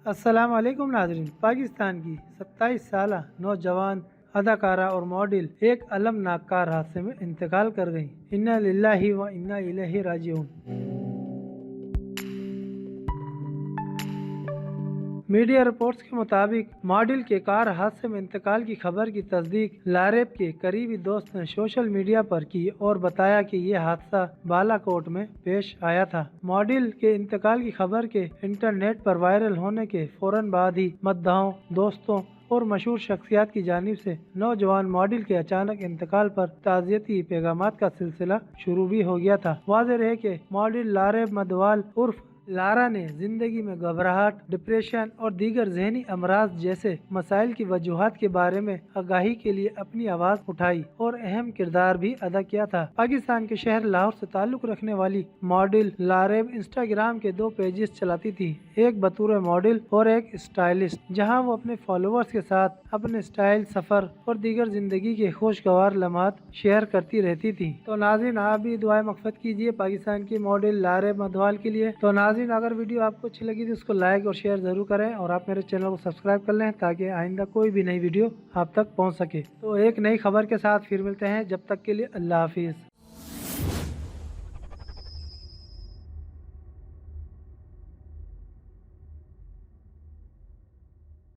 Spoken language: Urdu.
السلام علیکم ناظرین۔ پاکستان کی 27 سالہ نوجوان اداکارہ اور ماڈل ایک المناک کار حادثے میں انتقال کر گئیں۔ انا للہ و انا الیہ راجعون۔ میڈیا رپورٹس کے مطابق ماڈل کے کار حادثے میں انتقال کی خبر کی تصدیق لاریب کے قریبی دوست نے سوشل میڈیا پر کی اور بتایا کہ یہ حادثہ بالا کوٹ میں پیش آیا تھا۔ ماڈل کے انتقال کی خبر کے انٹرنیٹ پر وائرل ہونے کے فوراً بعد ہی مداحوں، دوستوں اور مشہور شخصیات کی جانب سے نوجوان ماڈل کے اچانک انتقال پر تعزیتی پیغامات کا سلسلہ شروع بھی ہو گیا تھا۔ واضح رہے کہ ماڈل لاریب مدوال عرف لارا نے زندگی میں گھبراہٹ، ڈپریشن اور دیگر ذہنی امراض جیسے مسائل کی وجوہات کے بارے میں آگاہی کے لیے اپنی آواز اٹھائی اور اہم کردار بھی ادا کیا تھا۔ پاکستان کے شہر لاہور سے تعلق رکھنے والی ماڈل لاریب انسٹاگرام کے 2 پیجز چلاتی تھی، ایک بطور ماڈل اور ایک اسٹائلسٹ، جہاں وہ اپنے فالوورز کے ساتھ اپنے اسٹائل، سفر اور دیگر زندگی کے خوشگوار لمحات شیئر کرتی رہتی تھی۔ تو ناظرین، آپ بھی دعائیں مغفرت کیجیے پاکستان کی ماڈل لاریب مدوال کے لیے۔ تو ناظرین، اگر ویڈیو آپ کو اچھی لگی تو اس کو لائک اور شیئر ضرور کریں، اور آپ میرے چینل کو سبسکرائب کر لیں تاکہ آئندہ کوئی بھی نئی ویڈیو آپ تک پہنچ سکے۔ تو ایک نئی خبر کے ساتھ پھر ملتے ہیں، جب تک کے لیے اللہ حافظ۔